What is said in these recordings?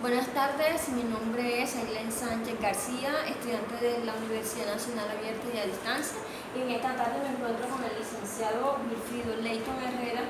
Buenas tardes, mi nombre es Ailén Sánchez García, estudiante de la Universidad Nacional Abierta y a Distancia, y en esta tarde me encuentro con el licenciado Wilfrido Leighton Herrera,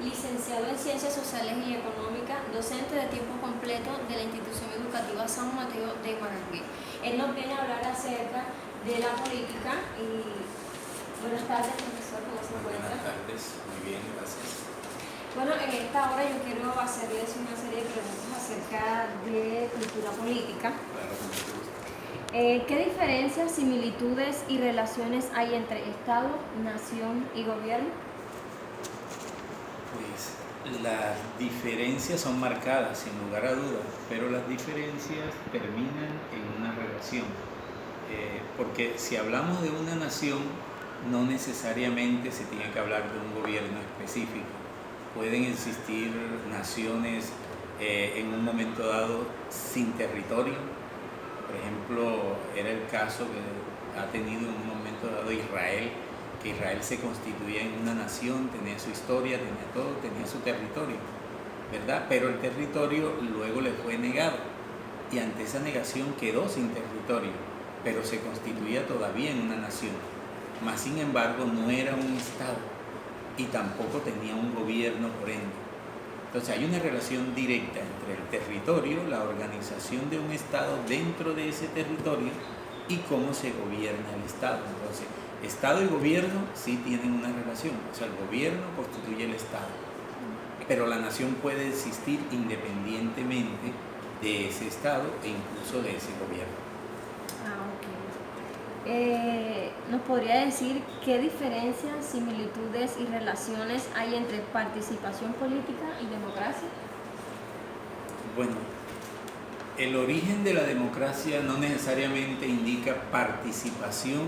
licenciado en Ciencias Sociales y Económicas, docente de tiempo completo de la institución educativa San Mateo de Marangüí. Él nos viene a hablar acerca de la política y buenas tardes, profesor, ¿cómo se encuentra? Buenas tardes, muy bien, gracias. Bueno, en esta hora yo quiero hacerles una serie de preguntas acerca de cultura política. Claro, con mucho gusto. ¿Qué diferencias, similitudes y relaciones hay entre Estado, nación y gobierno? Pues las diferencias son marcadas, sin lugar a dudas, pero las diferencias terminan en una relación. Porque si hablamos de una nación, no necesariamente se tiene que hablar de un gobierno específico. Pueden existir naciones en un momento dado sin territorio. Por ejemplo, era el caso que ha tenido en un momento dado Israel, que Israel se constituía en una nación, tenía su historia, tenía todo, tenía su territorio, ¿verdad? Pero el territorio luego le fue negado y ante esa negación quedó sin territorio, pero se constituía todavía en una nación. Mas, sin embargo, no era un Estado y tampoco tenía un gobierno por ende. Entonces hay una relación directa entre el territorio, la organización de un Estado dentro de ese territorio y cómo se gobierna el Estado. Entonces, Estado y gobierno sí tienen una relación, o sea, el gobierno constituye el Estado, pero la nación puede existir independientemente de ese Estado e incluso de ese gobierno. ¿Nos podría decir qué diferencias, similitudes y relaciones hay entre participación política y democracia? Bueno, el origen de la democracia no necesariamente indica participación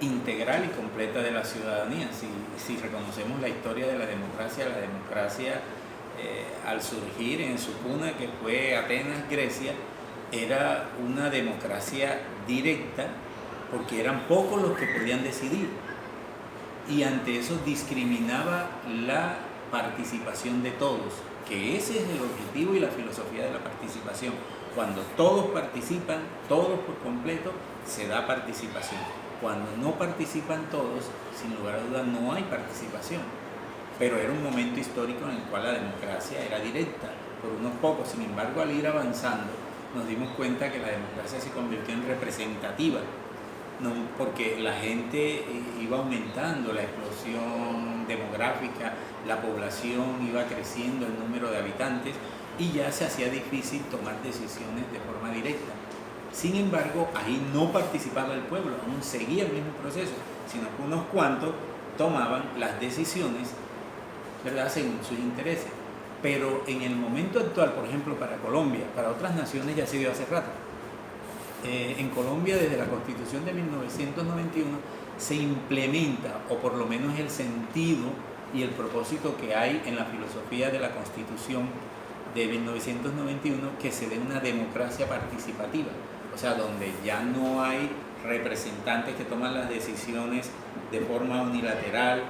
integral y completa de la ciudadanía. Si reconocemos la historia de la democracia al surgir en su cuna, que fue Atenas, Grecia, era una democracia directa, porque eran pocos los que podían decidir, y ante eso discriminaba la participación de todos, que ese es el objetivo y la filosofía de la participación. Cuando todos participan, todos por completo, se da participación. Cuando no participan todos, sin lugar a dudas no hay participación. Pero era un momento histórico en el cual la democracia era directa por unos pocos. Sin embargo, al ir avanzando, nos dimos cuenta que la democracia se convirtió en representativa, no, porque la gente iba aumentando, la explosión demográfica, la población iba creciendo, el número de habitantes, y ya se hacía difícil tomar decisiones de forma directa. Sin embargo, ahí no participaba el pueblo, aún seguía el mismo proceso, sino que unos cuantos tomaban las decisiones, ¿verdad?, según sus intereses. Pero en el momento actual, por ejemplo, para Colombia, para otras naciones ya se dio hace rato. En Colombia, desde la Constitución de 1991, se implementa, o por lo menos el sentido y el propósito que hay en la filosofía de la Constitución de 1991, que se dé una democracia participativa, o sea, donde ya no hay representantes que toman las decisiones de forma unilateral,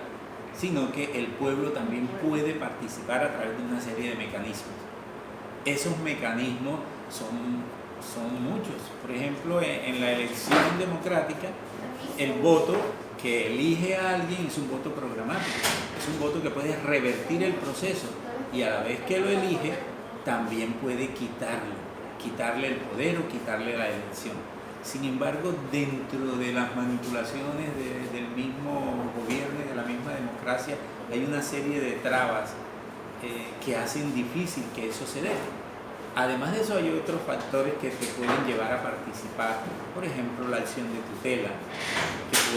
sino que el pueblo también puede participar a través de una serie de mecanismos. Esos mecanismos son muchos. Por ejemplo, en la elección democrática, el voto que elige a alguien es un voto programático, es un voto que puede revertir el proceso, y a la vez que lo elige, también puede quitarle el poder o quitarle la elección. Sin embargo, dentro de las manipulaciones del mismo gobierno y de la misma democracia, hay una serie de trabas que hacen difícil que eso se dé. Además de eso, hay otros factores que te pueden llevar a participar. Por ejemplo, la acción de tutela,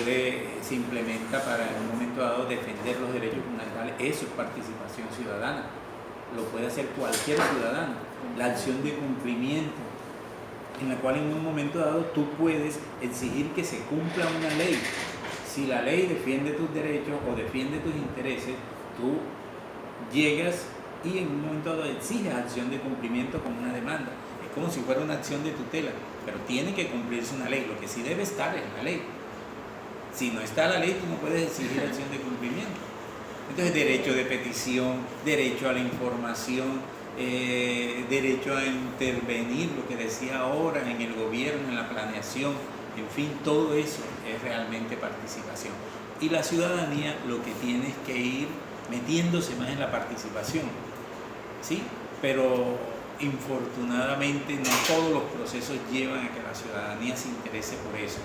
que se implementa para en un momento dado defender los derechos fundamentales. Eso es participación ciudadana, lo puede hacer cualquier ciudadano. La acción de cumplimiento, en la cual en un momento dado tú puedes exigir que se cumpla una ley. Si la ley defiende tus derechos o defiende tus intereses, tú llegas y en un momento dado exiges acción de cumplimiento como una demanda. Es como si fuera una acción de tutela, pero tiene que cumplirse una ley. Lo que sí debe estar es la ley. Si no está la ley, tú no puedes exigir acción de cumplimiento. Entonces, derecho de petición, derecho a la información, derecho a intervenir, lo que decía ahora, en el gobierno, en la planeación, en fin, todo eso es realmente participación. Y la ciudadanía lo que tiene es que ir metiéndose más en la participación, ¿sí? Pero infortunadamente no todos los procesos llevan a que la ciudadanía se interese por eso.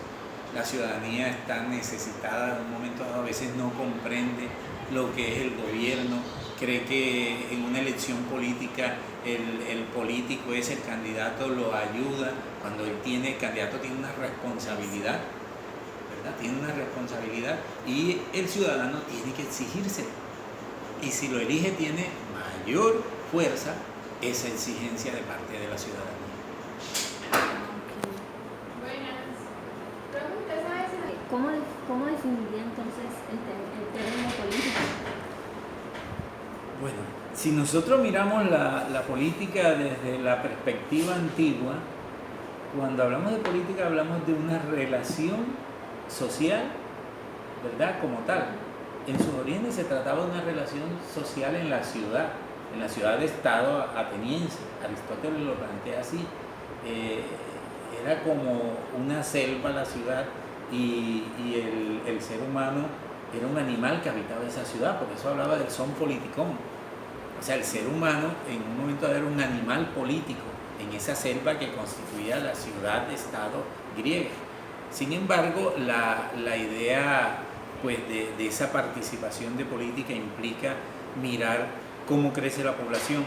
La ciudadanía está necesitada en un momento dado, a veces no comprende lo que es el gobierno, cree que en una elección política el político es el candidato, lo ayuda, cuando el candidato tiene una responsabilidad, ¿verdad? Tiene una responsabilidad y el ciudadano tiene que exigirse. Y si lo elige tiene mayor fuerza esa exigencia de parte de la ciudadanía. ¿Cómo definiría entonces el término política? Bueno, si nosotros miramos la política desde la perspectiva antigua, cuando hablamos de política hablamos de una relación social, ¿verdad? Como tal. En sus orígenes se trataba de una relación social en la ciudad de Estado ateniense. Aristóteles lo plantea así. Era como una selva la ciudad y el ser humano era un animal que habitaba esa ciudad, por eso hablaba del son politikon. O sea, el ser humano en un momento dado era un animal político en esa selva que constituía la ciudad-estado griega. Sin embargo, la idea pues, de esa participación de política implica mirar cómo crece la población,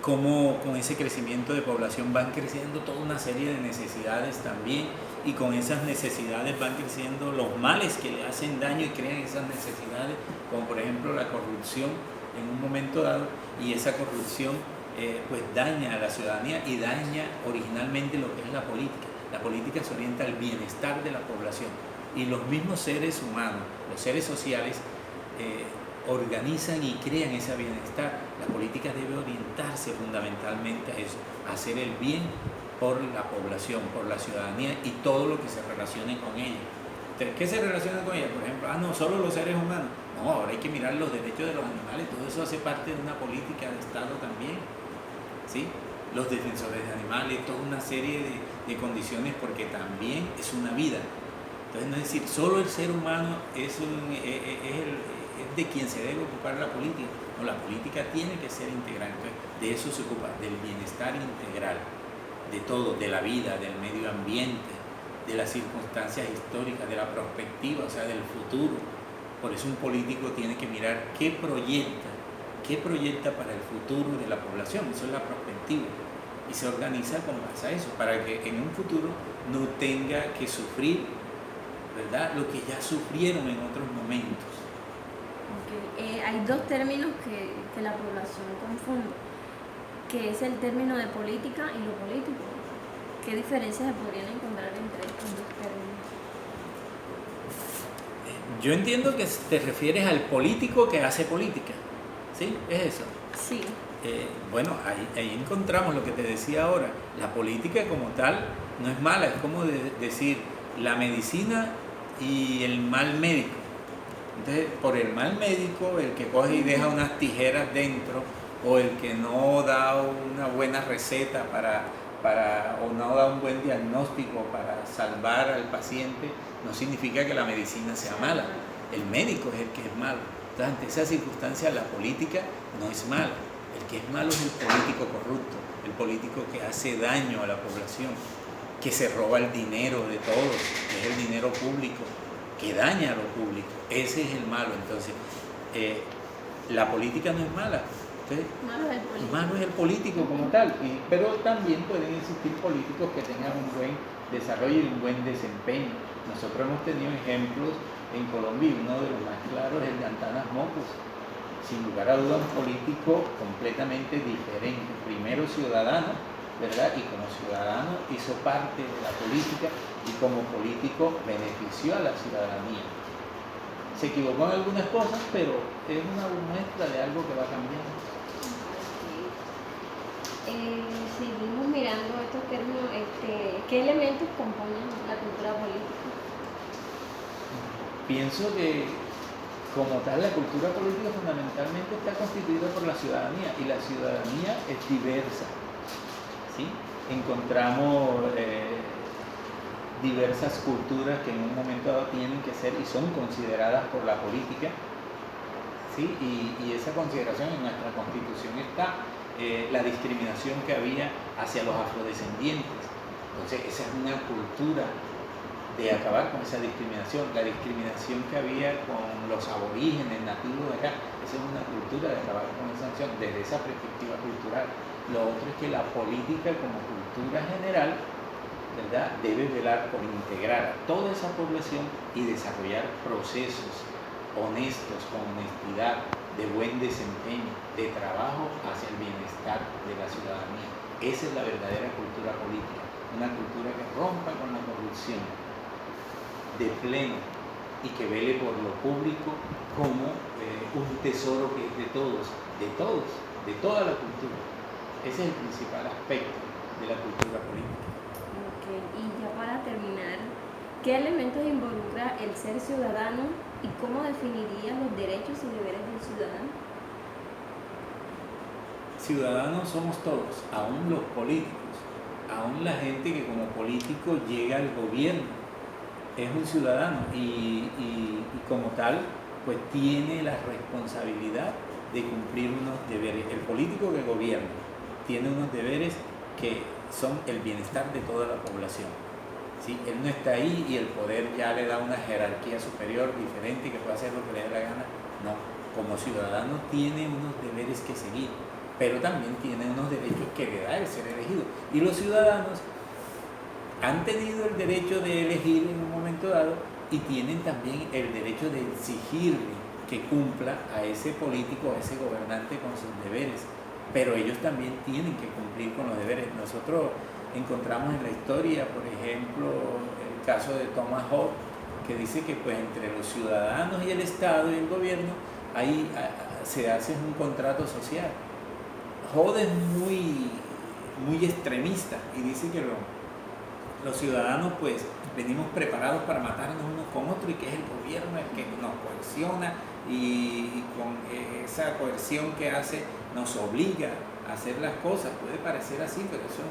cómo con ese crecimiento de población van creciendo toda una serie de necesidades también, y con esas necesidades van creciendo los males que le hacen daño y crean esas necesidades, como por ejemplo la corrupción en un momento dado, y esa corrupción pues daña a la ciudadanía y daña originalmente lo que es la política. La política se orienta al bienestar de la población y los mismos seres humanos, los seres sociales, organizan y crean ese bienestar. La política debe orientarse fundamentalmente a eso, a hacer el bien por la población, por la ciudadanía y todo lo que se relacione con ella. Entonces, ¿qué se relaciona con ella? Por ejemplo, no solo los seres humanos. No, ahora hay que mirar los derechos de los animales, todo eso hace parte de una política de Estado también, ¿sí? Los defensores de animales, toda una serie de condiciones, porque también es una vida. Entonces, no es decir, solo el ser humano es de quien se debe ocupar la política. No, la política tiene que ser integral. Entonces, de eso se ocupa, del bienestar integral, de todo, de la vida, del medio ambiente, de las circunstancias históricas, de la perspectiva, o sea, del futuro. Por eso un político tiene que mirar qué proyecta para el futuro de la población. Eso es la perspectiva. Y se organiza con base a eso, para que en un futuro no tenga que sufrir, ¿verdad?, lo que ya sufrieron en otros momentos. Okay. Hay dos términos que la población confunde, que es el término de política y lo político. ¿Qué diferencias se podrían encontrar entre estos dos términos? Yo entiendo que te refieres al político que hace política, ¿sí? ¿Es eso? Sí. Bueno, ahí encontramos lo que te decía ahora. La política como tal no es mala, es como decir la medicina y el mal médico. Entonces, por el mal médico, el que coge y deja unas tijeras dentro, o el que no da una buena receta o no da un buen diagnóstico para salvar al paciente, no significa que la medicina sea mala. El médico es el que es malo. Entonces, ante esa circunstancia, la política no es mala. El que es malo es el político corrupto, el político que hace daño a la población, que se roba el dinero de todos, que es el dinero público, que daña a lo público. Ese es el malo. Entonces, la política no es mala. Entonces, malo es el político como tal, pero también pueden existir políticos que tengan un buen desarrollo y un buen desempeño. Nosotros hemos tenido ejemplos en Colombia, y uno de los más claros es el de Antanas Mocos. Sin lugar a duda, un político completamente diferente. Primero ciudadano, ¿verdad? Y como ciudadano hizo parte de la política y como político benefició a la ciudadanía. Se equivocó en algunas cosas, pero es una muestra de algo que va cambiando. Seguimos mirando estos términos, ¿qué elementos componen la cultura política? Pienso que como tal, la cultura política fundamentalmente está constituida por la ciudadanía y la ciudadanía es diversa, ¿sí? Encontramos diversas culturas que en un momento dado tienen que ser y son consideradas por la política, ¿sí? Y esa consideración en nuestra Constitución está la discriminación que había hacia los afrodescendientes. Entonces, esa es una cultura de acabar con esa discriminación. La discriminación que había con los aborígenes nativos de acá, esa es una cultura de acabar con esa acción desde esa perspectiva cultural. Lo otro es que la política como cultura general, ¿verdad?, debe velar por integrar a toda esa población y desarrollar procesos honestos, con honestidad, de buen desempeño, de trabajo hacia el bienestar de la ciudadanía. Esa es la verdadera cultura política, una cultura que rompa con la corrupción de pleno y que vele por lo público como un tesoro que es de todos, de toda la cultura. Ese es el principal aspecto de la cultura política. Ok, y ya para terminar, ¿qué elementos involucra el ser ciudadano y cómo definiría los derechos y deberes del ciudadano? Ciudadanos somos todos, aún los políticos, aún la gente que como político llega al gobierno es un ciudadano y como tal pues tiene la responsabilidad de cumplir unos deberes. El político que gobierna tiene unos deberes que son el bienestar de toda la población, ¿sí? Él no está ahí y el poder ya le da una jerarquía superior diferente que puede hacer lo que le dé la gana. No, como ciudadano tiene unos deberes que seguir, pero también tiene unos derechos que le da el ser elegido. Y los ciudadanos han tenido el derecho de elegir en un momento dado y tienen también el derecho de exigirle que cumpla a ese político, a ese gobernante con sus deberes, pero ellos también tienen que cumplir con los deberes. Nosotros encontramos en la historia, por ejemplo, el caso de Thomas Hobbes, que dice que pues entre los ciudadanos y el Estado y el gobierno ahí se hace un contrato social. Hobbes es muy extremista y dice que los ciudadanos pues venimos preparados para matarnos unos con otros y que es el gobierno el que nos coerciona y con esa coerción que hace nos obliga a hacer las cosas. Puede parecer así, pero eso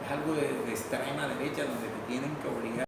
es algo de extrema derecha donde te tienen que obligar